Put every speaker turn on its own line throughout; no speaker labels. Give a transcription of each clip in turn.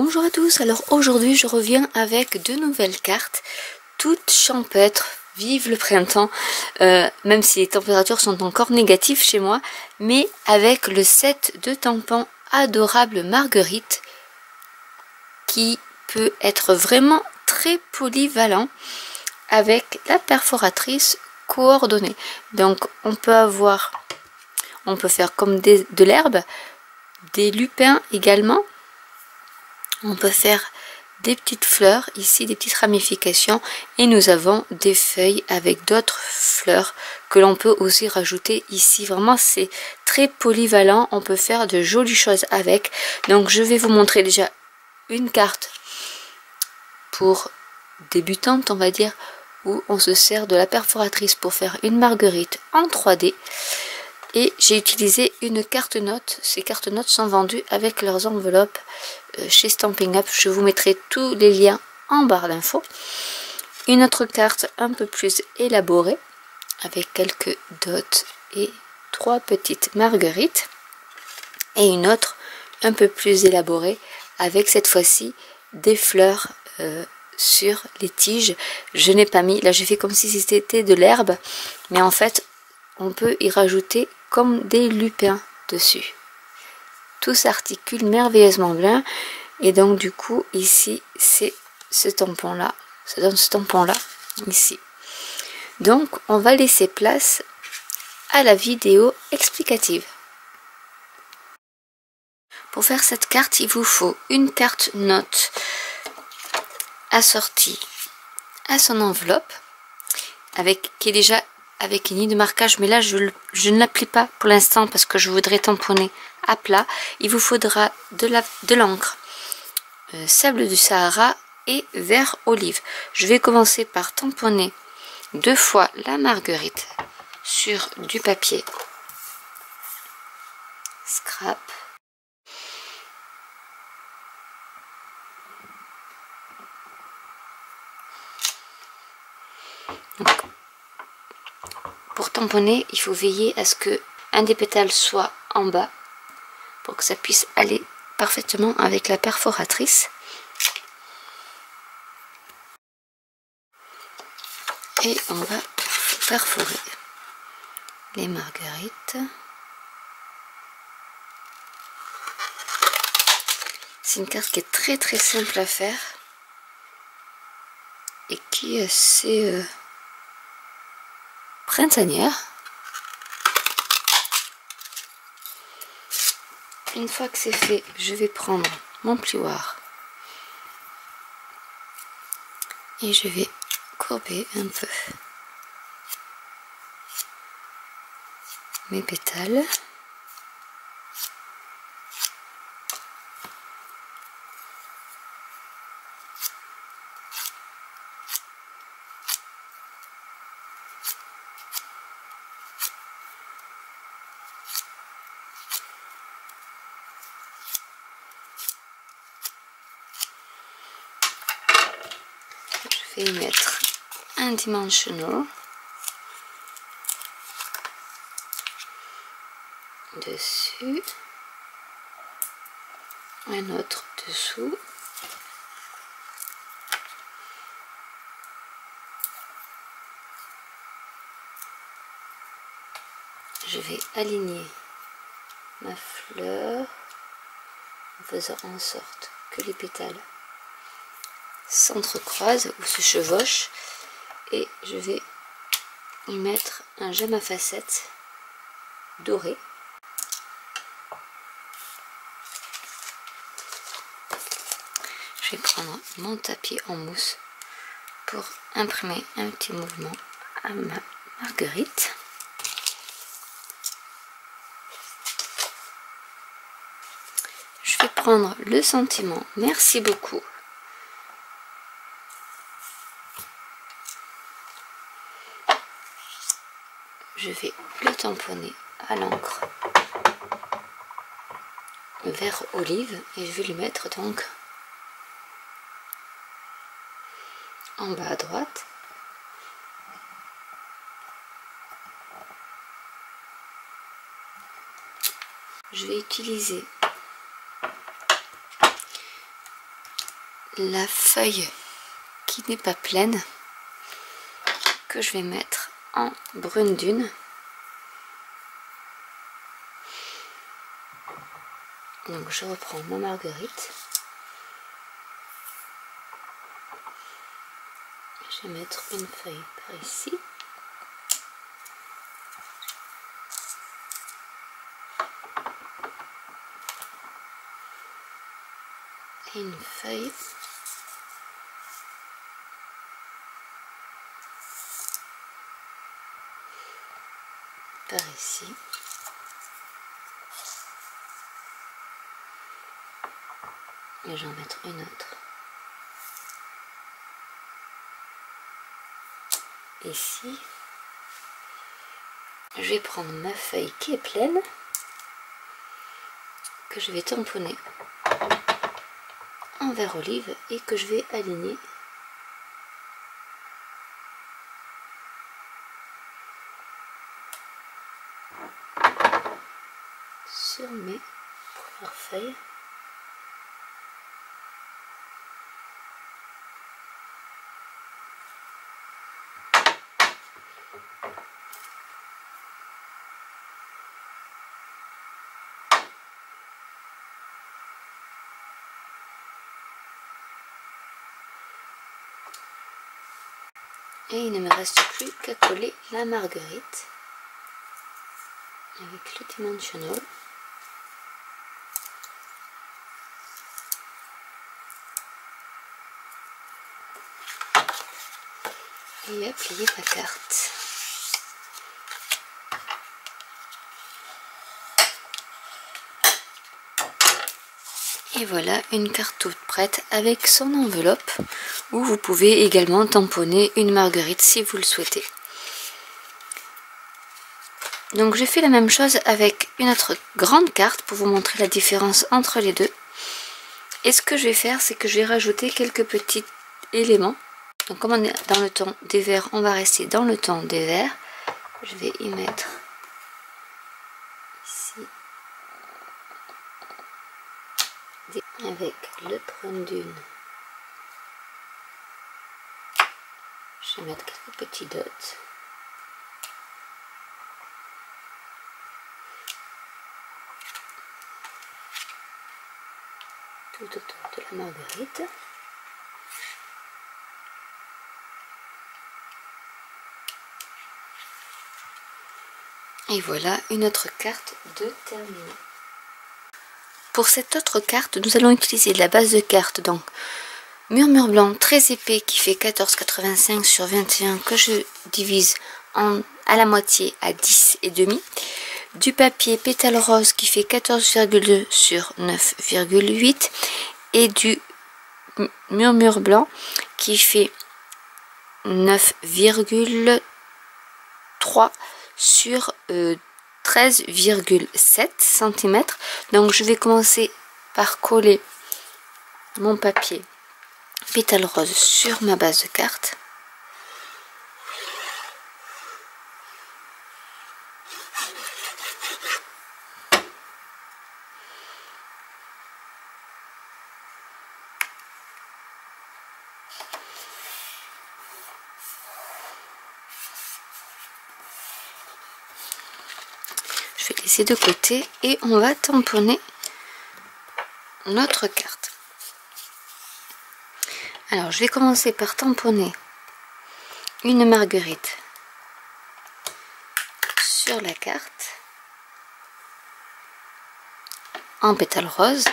Bonjour à tous, alors aujourd'hui je reviens avec deux nouvelles cartes, toutes champêtres, vive le printemps, même si les températures sont encore négatives chez moi, mais avec le set de tampons Adorable Marguerite qui peut être vraiment très polyvalent avec la perforatrice coordonnée. Donc on peut faire comme de l'herbe, des lupins également. On peut faire des petites fleurs, ici des petites ramifications, et nous avons des feuilles avec d'autres fleurs que l'on peut aussi rajouter ici. Vraiment c'est très polyvalent, on peut faire de jolies choses avec. Donc je vais vous montrer déjà une carte pour débutantes, on va dire, où on se sert de la perforatrice pour faire une marguerite en 3D. Et j'ai utilisé une carte note. Ces cartes notes sont vendues avec leurs enveloppes chez Stampin' Up. Je vous mettrai tous les liens en barre d'infos. Une autre carte un peu plus élaborée avec quelques dots et 3 petites marguerites. Et une autre un peu plus élaborée avec cette fois-ci des fleurs sur les tiges. Je n'ai pas mis, là j'ai fait comme si c'était de l'herbe, mais en fait on peut y rajouter comme des lupins dessus. Tout s'articule merveilleusement bien, et donc du coup ici c'est ce tampon là, ça donne ce tampon là ici. Donc on va laisser place à la vidéo explicative. Pour faire cette carte, il vous faut une carte note assortie à son enveloppe qui est déjà avec une ligne de marquage, mais là je ne l'applique pas pour l'instant parce que je voudrais tamponner à plat. Il vous faudra de l'encre sable du Sahara et vert olive. Je vais commencer par tamponner 2 fois la marguerite sur du papier scrap. Donc, pour tamponner, il faut veiller à ce que un des pétales soit en bas pour que ça puisse aller parfaitement avec la perforatrice. Et on va perforer les marguerites. C'est une carte qui est très simple à faire et qui est assez printanière. Une fois que c'est fait, je vais prendre mon plioir et je vais courber un peu mes pétales. Je vais y mettre un dimensional dessus, un autre dessous, je vais aligner ma fleur en faisant en sorte que les pétales s'entrecroisent ou se chevauchent, et je vais y mettre un gemme à facettes doré. Je vais prendre mon tapis en mousse pour imprimer un petit mouvement à ma marguerite. Je vais prendre le sentiment merci beaucoup. Je vais le tamponner à l'encre vert olive et je vais lui mettre donc en bas à droite. Je vais utiliser la feuille qui n'est pas pleine que je vais mettre en brune dune. Donc je reprends ma marguerite. Je vais mettre une feuille par ici. Et une feuille par ici. Et j'en mettre une autre ici. Je vais prendre ma feuille qui est pleine, que je vais tamponner en vert olive et que je vais aligner sur mes premières feuilles. Et il ne me reste plus qu'à coller la marguerite avec le dimensional. Et à plier ma carte. Et voilà une carte toute prête avec son enveloppe où vous pouvez également tamponner une marguerite si vous le souhaitez. Donc j'ai fait la même chose avec une autre grande carte pour vous montrer la différence entre les deux. Et ce que je vais faire, c'est que je vais rajouter quelques petits éléments. Donc comme on est dans le ton des verts, on va rester dans le ton des verts. Je vais y mettre ici avec le brun dune. Je vais mettre quelques petits dots. Tout autour de la marguerite. Et voilà une autre carte de terminée. Pour cette autre carte, nous allons utiliser la base de carte, donc murmure blanc très épais qui fait 14,85 sur 21 que je divise à la moitié à 10,5. Du papier pétale rose qui fait 14,2 sur 9,8 et du murmure blanc qui fait 9,3 sur 13,7 cm. Donc je vais commencer par coller mon papier pétale rose sur ma base de carte. Je vais laisser de côté et on va tamponner notre carte. Alors je vais commencer par tamponner une marguerite sur la carte en pétale rose.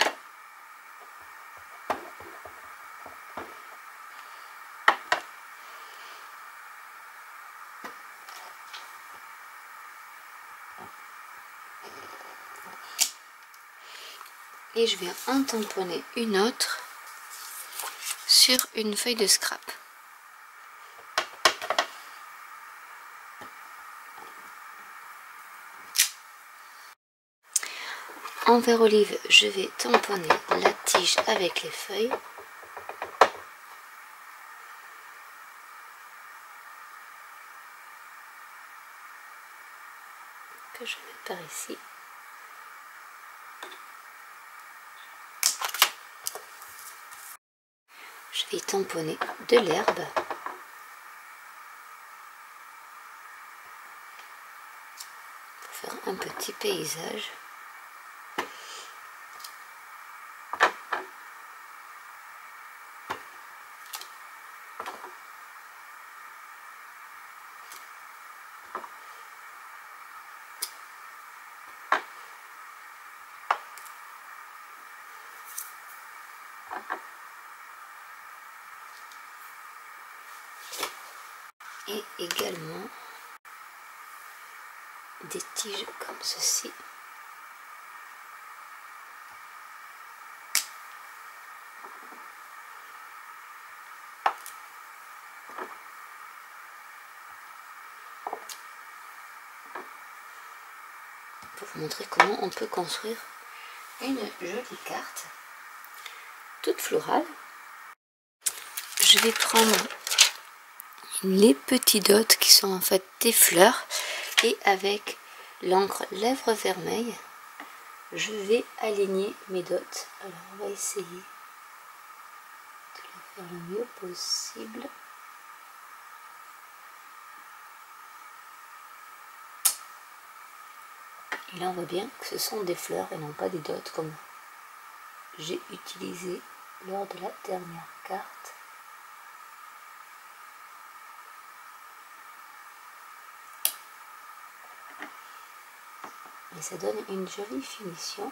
Et je vais en tamponner une autre sur une feuille de scrap. En vert olive, je vais tamponner la tige avec les feuilles. Que je vais mettre par ici. Je vais tamponner de l'herbe. Pour faire un petit paysage. Et également des tiges comme ceci. Pour vous montrer comment on peut construire une jolie carte toute florale. Je vais prendre les petits dots qui sont en fait des fleurs et avec l'encre lèvres vermeilles je vais aligner mes dots. Alors on va essayer de le faire le mieux possible. Et là on voit bien que ce sont des fleurs et non pas des dots comme j'ai utilisé lors de la dernière carte. Et ça donne une jolie finition.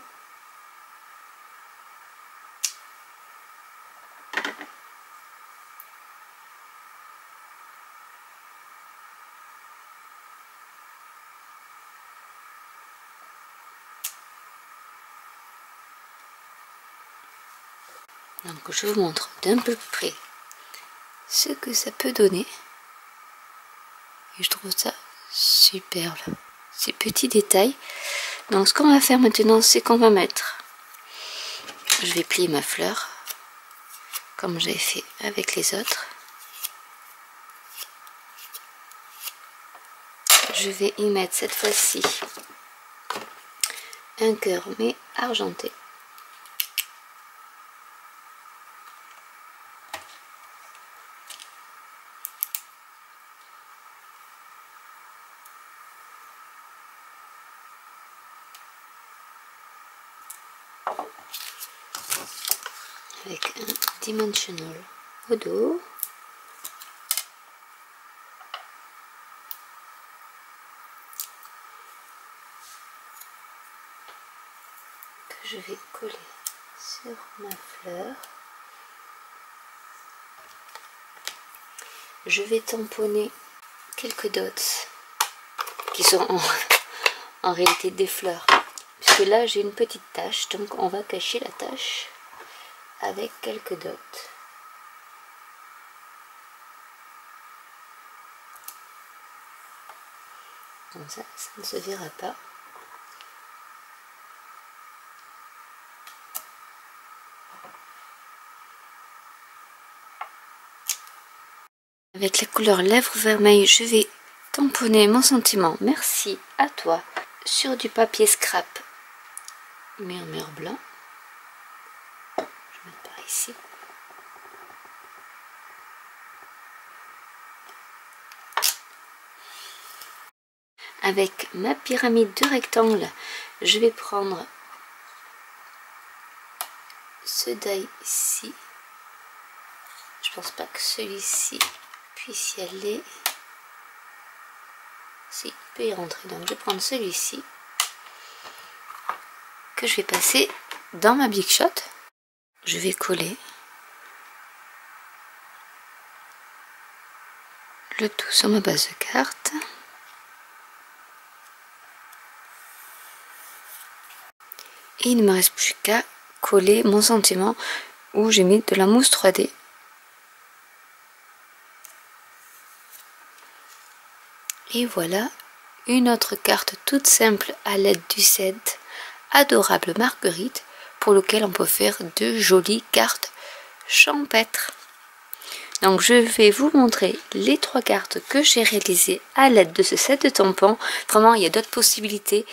Donc je vous montre d'un peu près ce que ça peut donner. Et je trouve ça superbe. Ces petits détails. Donc ce qu'on va faire maintenant, c'est qu'on va mettre, je vais plier ma fleur comme j'avais fait avec les autres. Je vais y mettre cette fois-ci un cœur mais argenté. Avec un dimensional au dos. Que je vais coller sur ma fleur. Je vais tamponner quelques dots qui sont en réalité des fleurs. Puisque là j'ai une petite tache, donc on va cacher la tache avec quelques dots. Comme ça, ça ne se verra pas. Avec la couleur lèvres vermeilles, je vais tamponner mon sentiment merci à toi sur du papier scrap murmure blanc. Je vais mettre par ici. Avec ma pyramide de rectangle, je vais prendre ce die ici. Je pense pas que celui-ci puisse y aller. Si, il peut y rentrer. Donc je vais prendre celui-ci que je vais passer dans ma Big Shot. Je vais coller le tout sur ma base de carte. Et il ne me reste plus qu'à coller mon sentiment où j'ai mis de la mousse 3D. Et voilà une autre carte toute simple à l'aide du set Adorable Marguerite pour lequel on peut faire de jolies cartes champêtres. Donc je vais vous montrer les 3 cartes que j'ai réalisées à l'aide de ce set de tampons. Vraiment il y a d'autres possibilités.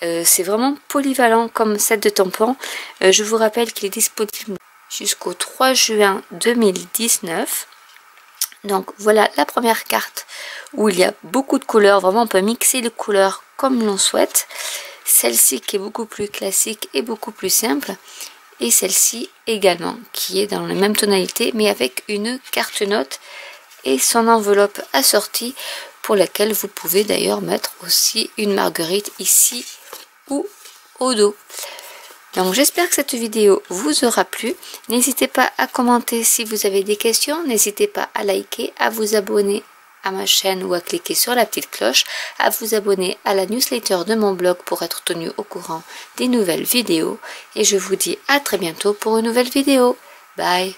C'est vraiment polyvalent comme set de tampons. Je vous rappelle qu'il est disponible jusqu'au 3 juin 2019. Donc voilà la première carte où il y a beaucoup de couleurs, vraiment on peut mixer les couleurs comme l'on souhaite. Celle-ci qui est beaucoup plus classique et beaucoup plus simple, et celle-ci également qui est dans les mêmes tonalités mais avec une carte note et son enveloppe assortie, pour laquelle vous pouvez d'ailleurs mettre aussi une marguerite ici ou au dos. Donc j'espère que cette vidéo vous aura plu. N'hésitez pas à commenter si vous avez des questions, n'hésitez pas à liker, à vous abonner à ma chaîne ou à cliquer sur la petite cloche, à vous abonner à la newsletter de mon blog pour être tenu au courant des nouvelles vidéos. Et je vous dis à très bientôt pour une nouvelle vidéo. Bye!